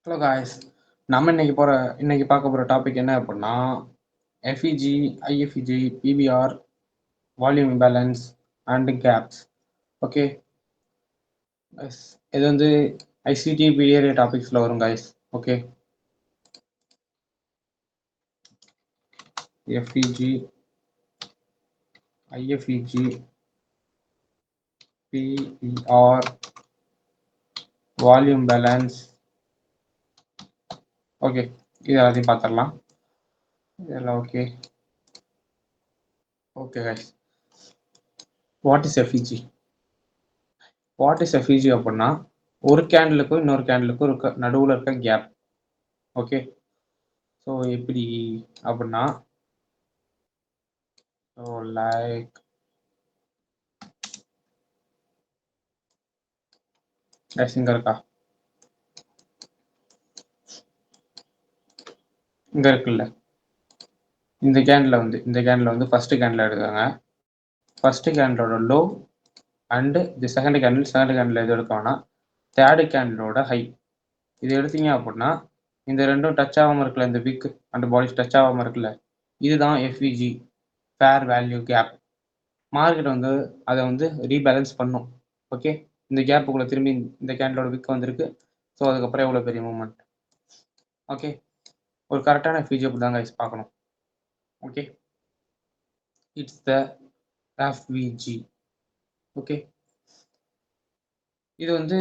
Hello guys. நம்ம இன்னைக்கு பார்க்க போகிற டாபிக் என்ன அப்படின்னா FVG, IFVG, BPR, volume imbalance and gaps. Okay, இது வந்து ஐசிடி பிஏரியா டாபிக்ஸில் வரும் guys. Okay, FVG, IFVG, BPR, volume balance. Okay, இது எல்லாத்தையும் பார்த்துடலாம். இதெல்லாம் okay. Okay guys, what is FVG? What is FVG அப்படின்னா ஒரு கேண்டிலுக்கும் இன்னொரு கேண்டிலுக்கும் நடுவில் இருக்க கேப். ஓகே, ஸோ எப்படி அப்படின்னா லைக் இங்கே இருக்கா, இங்கே இருக்குல்ல, இந்த கேண்டில் வந்து ஃபர்ஸ்ட் கேண்டில் எடுக்காங்க. ஃபர்ஸ்ட் கேண்டிலோட லோ அண்டு இந்த செகண்ட் கேண்டில் எது எடுக்கோன்னா தேர்டு கேண்டிலோட ஹை. இது எடுத்தீங்க அப்படின்னா இந்த ரெண்டும் டச் ஆகாமல் இருக்குல்ல, இந்த விக் அண்ட் பாடிஸ் டச் ஆகாமல் இருக்குல்ல, இதுதான் FVG, fair value gap. Market வந்து அதை வந்து ரீபேலன்ஸ் பண்ணும். ஓகே, இந்த கேப்புக்குள்ளே திரும்பி இந்த கேண்டிலோட விக் வந்திருக்கு. ஸோ அதுக்கப்புறம் எவ்வளோ பெரிய மூவ்மெண்ட். ஓகே, ஒரு கரெக்டான எஃப்இஜி அப்படி தான் கைஸ் பார்க்கணும். Okay, it's the FEG. Okay, இது வந்து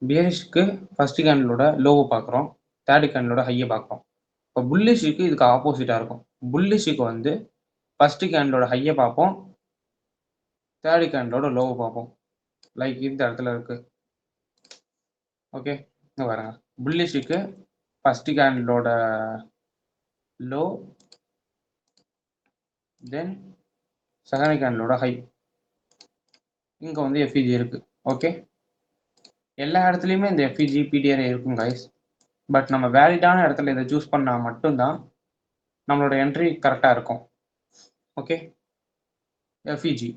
பியரிஷ்க்கு ஃபர்ஸ்ட் கேண்டிலோட லோவை பார்க்குறோம், தேர்டு கேண்டிலோட ஹையை பார்க்குறோம். இப்போ புல்லிஷுக்கு இதுக்கு ஆப்போசிட்டாக இருக்கும். புல்லிஷுக்கு வந்து ஃபர்ஸ்ட் கேண்டிலோட ஹையை பார்ப்போம், தேர்டு கேண்டிலோட லோவை பார்ப்போம். லைக் இந்த இடத்துல இருக்கு. ஓகே, இங்கே பாருங்க, புல்லிஷுக்கு ஃபர்ஸ்ட் கேண்டிலோட லோ, தென் செகண்ட் கேண்டிலோட ஹை. இங்கே வந்து எஃப்இஜி இருக்கு. ஓகே, எல்லா இடத்துலையுமே இந்த எஃப்இஜி பிடிஆர் இருக்கும் கைஸ். பட் நம்ம வேலிடான இடத்துல இதை சூஸ் பண்ணால் மட்டும்தான் நம்மளோட என்ட்ரி கரெக்டாக இருக்கும். Okay, FEG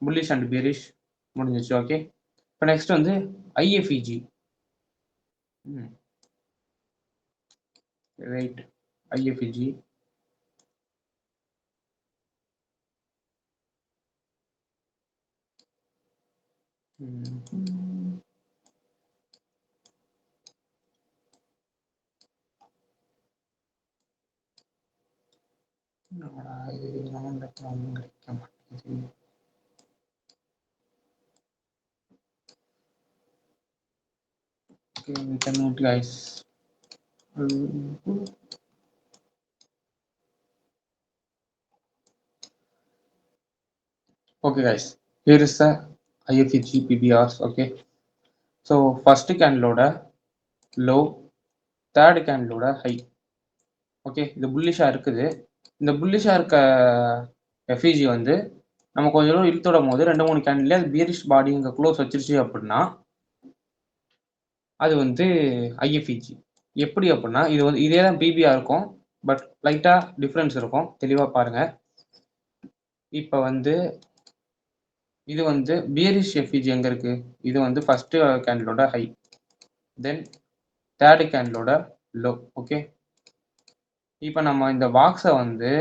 bullish and bearish முடிஞ்சிச்சு. ஓகே, இப்போ நெக்ஸ்ட் வந்து ஐஎஃப்இஜி. ரைட், ஐஎஃப்இஜி கிடைக்க மாட்டேங்குது. Okay, internet guys. Okay guys, here is the IFEG PBRs. Okay, so first candle low, third candle high. Okay, இது புல்லிஷாக இருக்குது. இந்த புல்லிஷாக இருக்க எஃப்இஜி வந்து நம்ம கொஞ்சம் தூரம் இழுத்துடும் போது 2-3 கேண்டில் அது பியரிஷ் பாடி இங்கே க்ளோஸ் வச்சிருச்சு அப்படின்னா அது வந்து ஐஎஃப்இஜி. எப்படி அப்படின்னா இது வந்து இதே தான் பிபிஆர் இருக்கும், பட் லைட்டாக டிஃப்ரென்ஸ் இருக்கும். தெளிவாக பாருங்கள். இப்போ வந்து இது வந்து பியரிஷ் எஃப்இஜி எங்கே இருக்குது, இது வந்து ஃபஸ்ட்டு கேண்டிலோட ஹை, தென் தேர்டு கேண்டிலோட லோ. ஓகே, இப்போ நம்ம இந்த பாக்ஸை வந்து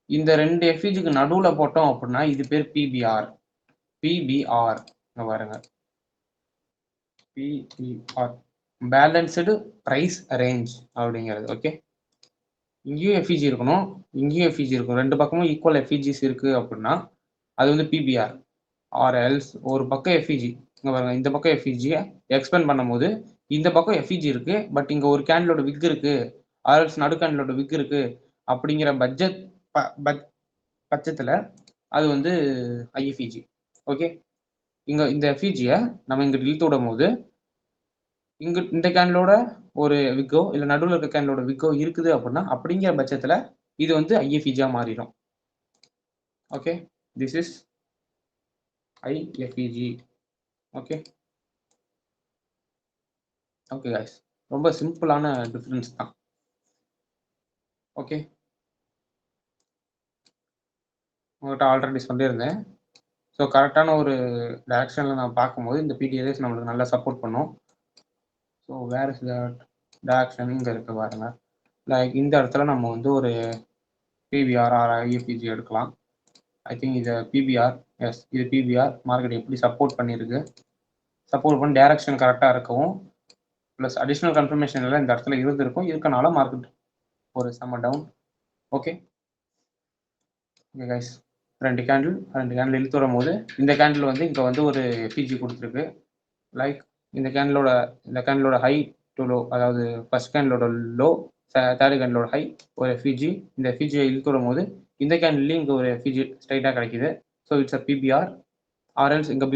இந்த ரெண்டு எஃப்இஜிக்கு நடுவில் போட்டோம் அப்படின்னா இது பேர் பிபிஆர். பிபிஆர் பாருங்க, பிபிஆர் பேலன்ஸ்டு ப்ரைஸ் ரேஞ்ச் அப்படிங்கிறது. ஓகே, இங்கேயும் எஃப்இஜி இருக்கணும், இங்கேயும் எஃப்இஜி இருக்கும், ரெண்டு பக்கமும் ஈக்குவல் எஃப்இஜிஸ் இருக்குது அப்படின்னா அது வந்து பிபிஆர். ஆர் எல்ஸ் ஒரு பக்கம் எஃப்இஜி, இங்கே பாருங்க, இந்த பக்கம் எஃப்இஜியை எக்ஸ்பெண்ட் பண்ணும்போது இந்த பக்கம் எஃப்இஜி இருக்குது, பட் இங்கே ஒரு கேண்டிலோட விக் இருக்குது, ஆர் எல்ஸ் நடு கேண்டிலோட விக் இருக்குது அப்படிங்கிற பட்சத்தில் அது வந்து ஐஎஃப்இஜி. ஓகே, இங்கே இந்த எஃப்இஜியை நம்ம இங்கே இழுத்து விடும் போது இங்கே இந்த கேண்டிலோட ஒரு விக்கோ இல்லை நடுவில் இருக்க கேண்டிலோட விக்கோ இருக்குது அப்படின்னா அப்படிங்கிற பட்சத்தில் இது வந்து ஐஎஃப்இஜியாக மாறிடும். Okay, this is IFVG. Okay okay guys, ரொம்ப சிம்பிளான டிஃப்ரென்ஸ் தான். ஓகே, உங்கள்கிட்ட ஆல்ரெடி சொல்லியிருந்தேன். ஸோ கரெக்டான ஒரு டைரக்ஷனில் நான் பார்க்கும்போது இந்த பிடிஎஸ் நம்மளுக்கு நல்லா சப்போர்ட் பண்ணும். So where is that direction இங்கே இருக்கு பாருங்க. லைக் இந்த இடத்துல நம்ம வந்து ஒரு பிவிஆர் ஆர் ஐஎஃபிஜி எடுக்கலாம். ஐ திங்க் இது பிபிஆர். எஸ், இது பிபிஆர். மார்க்கெட் எப்படி சப்போர்ட் பண்ணியிருக்கு, சப்போர்ட் பண்ணி டைரக்ஷன் கரெக்டாக இருக்கவும் ப்ளஸ் அடிஷ்னல் கன்ஃபர்மேஷன் எல்லாம் இந்த இடத்துல இருந்திருக்கும். இருக்கனால மார்க்கெட் ஒரு செம்ம டவுன். ஓகே கைஸ், ரெண்டு கேண்டில் இழுத்து வரும் போது இந்த கேண்டில் வந்து இங்கே வந்து ஒரு பிஜி கொடுத்துருக்கு. லைக் இந்த கேண்டிலோட ஹை டு லோ, அதாவது ஃபர்ஸ்ட் கேண்டிலோட லோ, தேர்ட் கேண்டிலோட ஹை ஒரு எஃபிஜி. இந்த எஃபிஜியை இழுத்து வரும் போது இந்த கேண்டில்லையும் இங்கே ஒரு எஃபிஜி ஸ்ட்ரைட்டாக கிடைக்குது. So it's a BPR. ஆர்எல்ஸ் இங்கே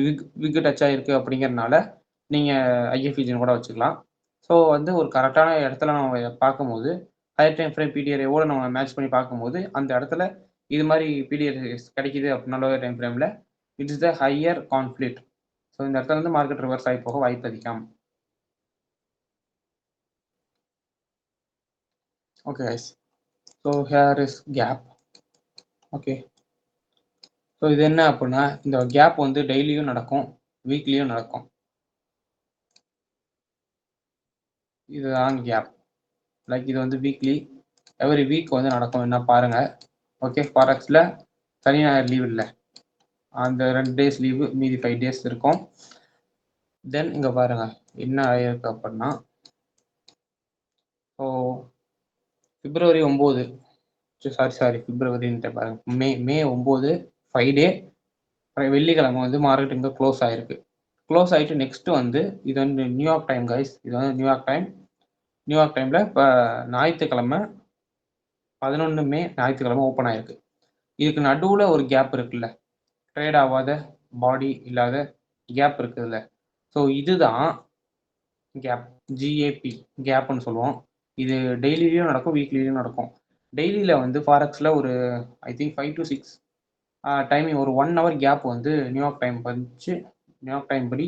பிக் டச் ஆகிருக்கு அப்படிங்கிறதுனால நீங்கள் ஐஎஃபிஜின்னு கூட வச்சுக்கலாம். ஸோ வந்து ஒரு கரெக்டான இடத்துல நம்ம பார்க்கும்போது ஹையர் டைம் ஃப்ரேம் பிடிஆர் எவ்வளோ நம்ம மேட்ச் பண்ணி பார்க்கும்போது அந்த இடத்துல இது மாதிரி பிடிஆர் கிடைக்குது அப்படின்னா லோயர் டைம் ஃப்ரேமில் it is the higher conflict. So இந்த இடத்துல வந்து மார்க்கெட் ரிவர்ஸ் ஆகி போக வாய்ப்பு அதிகம். Okay guys, so here is gap. Okay, so இது என்ன அப்படின்னா இந்த கேப் வந்து டெய்லியும் நடக்கும், வீக்லியும் நடக்கும். இதுதான் கேப். லைக் இது வந்து வீக்லி, எவ்ரி வீக் வந்து நடக்கும். என்ன பாருங்க. ஓகே, ஃபாரெக்ஸில் சனி ஞாயிறு லீவ் இல்லை, அந்த 2 days லீவு, மீதி 5 days இருக்கும். தென் இங்கே பாருங்க என்ன ஆயிருக்கு அப்படின்னா, ஸோ பிப்ரவரி 9, சாரி பிப்ரவரின்ட்டு பாருங்க, மே 9 ஃப்ரைடே, வெள்ளிக்கிழமை வந்து மார்க்கெட் இங்கே க்ளோஸ் ஆயிருக்கு. க்ளோஸ் ஆகிட்டு நெக்ஸ்ட் வந்து இது வந்து நியூயார்க் டைம் கைஸ். இது வந்து நியூயார்க் டைமில் இப்போ ஞாயிற்றுக்கிழமை 11 மே ஞாயிற்றுக்கிழமை ஓப்பன் ஆயிருக்கு. இதுக்கு நடுவில் ஒரு கேப் இருக்குல்ல, ட்ரேட் ஆகாத பாடி இல்லாத கேப் இருக்குதுல்ல, ஸோ இதுதான் கேப், ஜிஏபி கேப்னு சொல்லுவோம். இது டெய்லியும் நடக்கும், வீக்லியும் நடக்கும். டெய்லியில் வந்து ஃபாரெக்ஸில் ஒரு ஐ திங்க் 5 to 6 டைமிங், ஒரு 1 hour கேப் வந்து நியூயார்க் டைம் படி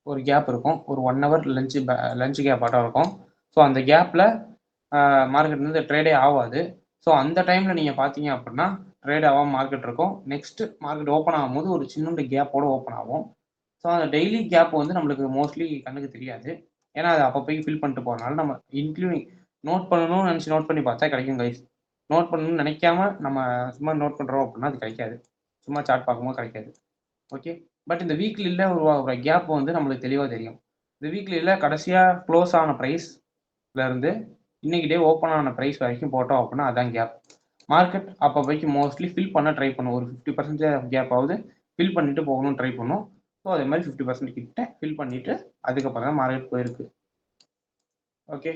ஒரு கேப் இருக்கும். ஒரு 1 hour லஞ்சு கேப் ஆட்டம் இருக்கும். ஸோ அந்த கேப்பில் மார்க்கெட் வந்து ட்ரேடே ஆகாது. ஸோ அந்த டைமில் நீங்கள் பார்த்தீங்க அப்படின்னா ட்ரேட் ஆகாமல் மார்க்கெட் இருக்கும். நெக்ஸ்ட் மார்க்கெட் ஓப்பன் ஆகும்போது ஒரு சின்ன கேப்போடு ஓப்பன் ஆகும். ஸோ அந்த டெய்லி கேப் வந்து நம்மளுக்கு மோஸ்ட்லி கண்ணுக்கு தெரியாது, ஏன்னா அது அப்போ போய் ஃபில் பண்ணிட்டு போகிறனால. நம்ம இன்க்ளூடிங் நோட் பண்ணணும்னு நினச்சி நோட் பண்ணி பார்த்தா கிடைக்கும் கைஸ். நோட் பண்ணணும்னு நினைக்காம நம்ம சும்மா நோட் பண்ணுறோம் அப்படின்னா அது கிடைக்காது, சும்மா சார்ட் பார்க்கும்போது கிடைக்காது. ஓகே, பட் இந்த வீக்லியில் ஒரு கேப் வந்து நம்மளுக்கு தெளிவாக தெரியும். இந்த வீக்லியில் கடைசியாக க்ளோஸ் ஆன ப்ரைஸ்லேருந்து இன்னைக்கு டே ஓப்பன் ஆன ப்ரைஸ் வரைக்கும் போட்டோம் அப்படின்னா அதான் கேப். மார்க்கெட் அப்போ போய்க்கு மோஸ்ட்லி ஃபில் பண்ண ட்ரை பண்ணும். ஒரு 50% கேப் ஆகுது ஃபில் பண்ணிட்டு போகணும்னு ட்ரை பண்ணும். ஸோ அதே மாதிரி 50% கிட்ட ஃபில் பண்ணிட்டு அதுக்கப்புறம் தான் மார்க்கெட் போயிருக்கு. ஓகே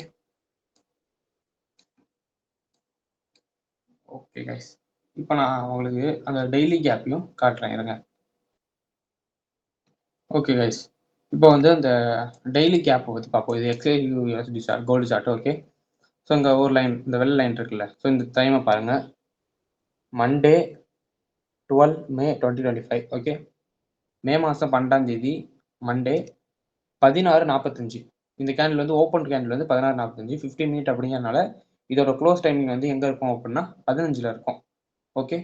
ஓகே கைஸ், இப்போ நான் உங்களுக்கு அந்த டெய்லி கேப்பையும் காட்டுறேன் இருங்க. ஓகே கைஸ், இப்போ வந்து அந்த டெய்லி கேப்பை பற்றி பார்ப்போம். இது XAUSD chart, gold chart. Okay, so இங்கே ஒரு லைன், இந்த வெள்ளை லைன் இருக்குல்ல, ஸோ இந்த டைமை பாருங்கள். Monday 12 May 2025. ஓகே, மே மாதம் 12 மண்டே 16:45. இந்த கேண்டில் வந்து ஓப்பன் கேண்டில் வந்து 16:45, 15 minute அப்படிங்கிறனால இதோட க்ளோஸ் டைமிங் வந்து எங்கே இருக்கும் அப்படின்னா 15 இருக்கும். ஓகே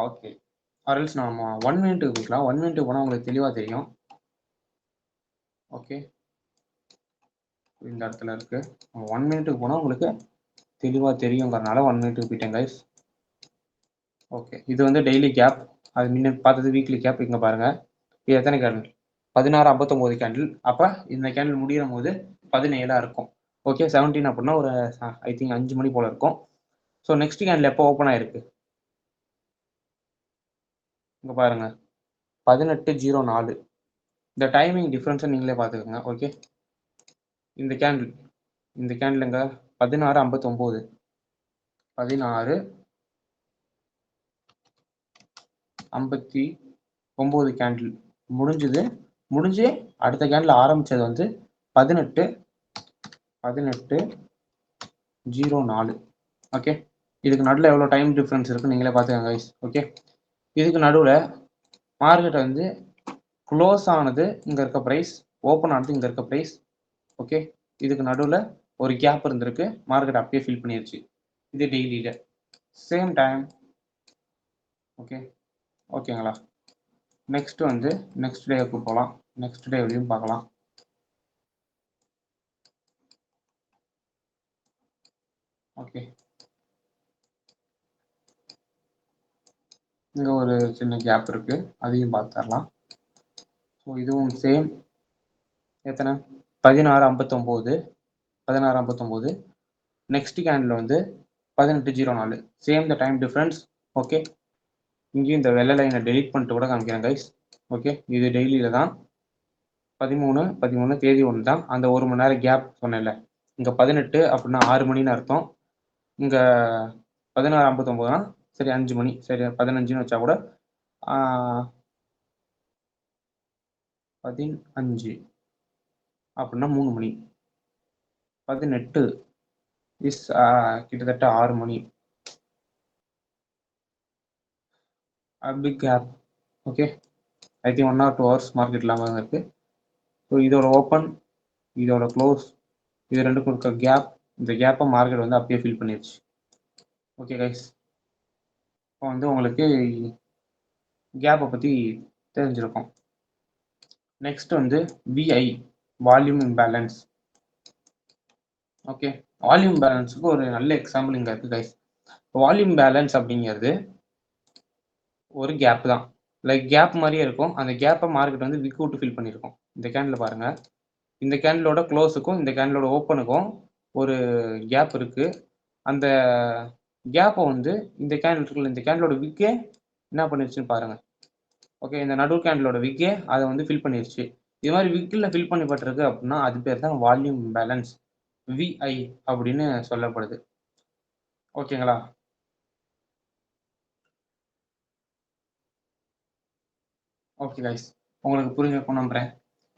ஓகே, ஆர்எல்ஸ் நம்ம 1 minute போய்க்கலாம். 1 minute போனால் உங்களுக்கு தெளிவாக தெரியும். ஓகே, இந்த இடத்துல இருக்கு. 1 minute போனால் உங்களுக்கு தெளிவாக தெரியுங்கிறனால 1 minute போயிட்டேன் கைஸ். ஓகே, இது வந்து டெய்லி கேப். அது முன்ன பார்த்தது வீக்லி கேப். இங்கே பாருங்கள், இது எத்தனை கேண்டில்? 16:59 கேண்டில். அப்போ இந்த கேண்டில் முடியும் போது 17 இருக்கும். ஓகே, 17 அப்படின்னா ஒரு ஐ திங்க் 5 மணி போல் இருக்கும். ஸோ நெக்ஸ்ட் கேண்டில் எப்போ ஓப்பன் ஆயிருக்கு இங்கே பாருங்கள், 18:04. இந்த டைமிங் டிஃப்ரென்ஸை நீங்களே பார்த்துக்கோங்க. ஓகே, இந்த கேண்டில் இங்கே 16:59, 16:59 கேண்டில் முடிஞ்சு அடுத்த கேண்டில் ஆரம்பித்தது வந்து 18:04. ஓகே, இதுக்கு நடுவில் எவ்வளோ டைம் டிஃப்ரென்ஸ் இருக்குன்னு நீங்களே பார்த்துக்கோங்க கைஸ். ஓகே, இதுக்கு நடுவில் மார்க்கெட் வந்து க்ளோஸ் ஆனது இங்கே இருக்க ப்ரைஸ், ஓப்பன் ஆனது இங்கே இருக்க ப்ரைஸ். ஓகே, இதுக்கு நடுவில் ஒரு கேப் இருந்திருக்கு, மார்க்கெட் அப்படியே ஃபில் பண்ணிருச்சு. இது டெய்லியில் சேம் டைம். ஓகேங்களா? நெக்ஸ்ட் வந்து நெக்ஸ்ட் டேவுக்கு போகலாம். நெக்ஸ்ட் டேவிலையும் பார்க்கலாம். ஓகே, இங்கே ஒரு சின்ன கேப் இருக்குது, அதையும் பார்த்துடலாம். ஸோ இதுவும் சேம், எத்தனை 16:59 16:59. நெக்ஸ்ட் கேண்டில் வந்து 18:04. Same the time difference. Okay, இங்கேயும் இந்த வெள்ளை லைனை டெலீட் பண்ணிட்டு கூட காமிக்கிறேன் கைஸ். ஓகே, இது டெய்லியில் தான் 13 தேதி ஒன்று தான். அந்த 1 மணி நேரம் கேப் சொன்னேன்ல, இங்கே 18 அப்படின்னா 6 மணின்னு அர்த்தம். இங்கே 16:59னா சரி 5 மணி, சரி 15ன்னு வச்சா கூட 15 அப்படின்னா 3 மணி. 18 இஸ் கிட்டத்தட்ட 6 மணி. Big gap. Okay, I think 1 or 2 hours market இல்லாமல் இருக்கு. ஸோ இதோட ஓப்பன், இதோட க்ளோஸ், இது ரெண்டுக்கும் இருக்க கேப், இந்த கேப்பை மார்க்கெட் வந்து அப்பயே ஃபில் பண்ணிடுச்சு. ஓகே கைஸ், இப்போ வந்து உங்களுக்கு கேப்பை பற்றி தெரிஞ்சிருக்கும். நெக்ஸ்ட் வந்து VI, volume imbalance. Okay, volume பேலன்ஸுக்கு ஒரு நல்ல எக்ஸாம்பிள் இங்கே இருக்குது கைஸ். வால்யூம் பேலன்ஸ் அப்படிங்கிறது ஒரு கேப் தான், லைக் கேப் மாதிரியே இருக்கும். அந்த கேப்பை மார்க்கெட் வந்து விக் விட்டு ஃபில் பண்ணியிருக்கோம். இந்த கேண்டில் பாருங்கள், இந்த கேண்டிலோட க்ளோஸுக்கும் இந்த கேண்டிலோட ஓப்பனுக்கும் ஒரு கேப் இருக்குது. அந்த கேப்பை வந்து இந்த கேண்டில் இருக்குல்ல, இந்த கேண்டிலோட விக்கே என்ன பண்ணிருச்சுன்னு பாருங்கள். ஓகே, இந்த நடு கேண்டிலோட விக்கே அதை வந்து ஃபில் பண்ணிருச்சு. இது மாதிரி விக்கில் ஃபில் பண்ணப்பட்டிருக்கு அப்படின்னா அது பேர் தான் வால்யூம் பேலன்ஸ், விஐ அப்படின்னு சொல்லப்படுது. ஓகேங்களா? ஓகே கைஸ், உங்களுக்கு புரிஞ்சிருக்கும் நம்புறேன்.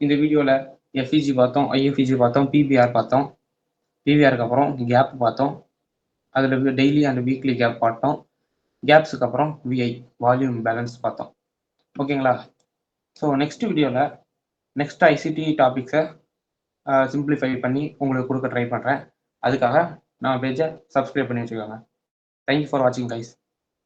இந்த வீடியோவில் எஃப்இஜி பார்த்தோம், ஐஎஃப்இஜி பார்த்தோம், பிபிஆர் பார்த்தோம். பிபிஆருக்கு அப்புறம் கேப் பார்த்தோம், அதில் டெய்லி அண்ட் வீக்லி கேப் பார்த்தோம். கேப்ஸுக்கு அப்புறம் விஐ, வால்யூம் பேலன்ஸ் பார்த்தோம். ஓகேங்களா? ஸோ நெக்ஸ்ட் வீடியோவில் நெக்ஸ்ட் ஐசிடி டாபிக்ஸை சிம்பிளிஃபை பண்ணி உங்களுக்கு கொடுக்க ட்ரை பண்ணுறேன். அதுக்காக நான் பேஜை சப்ஸ்கிரைப் பண்ணி வச்சுக்கோங்க. தேங்க்யூ ஃபார் வாட்சிங் கைஸ்.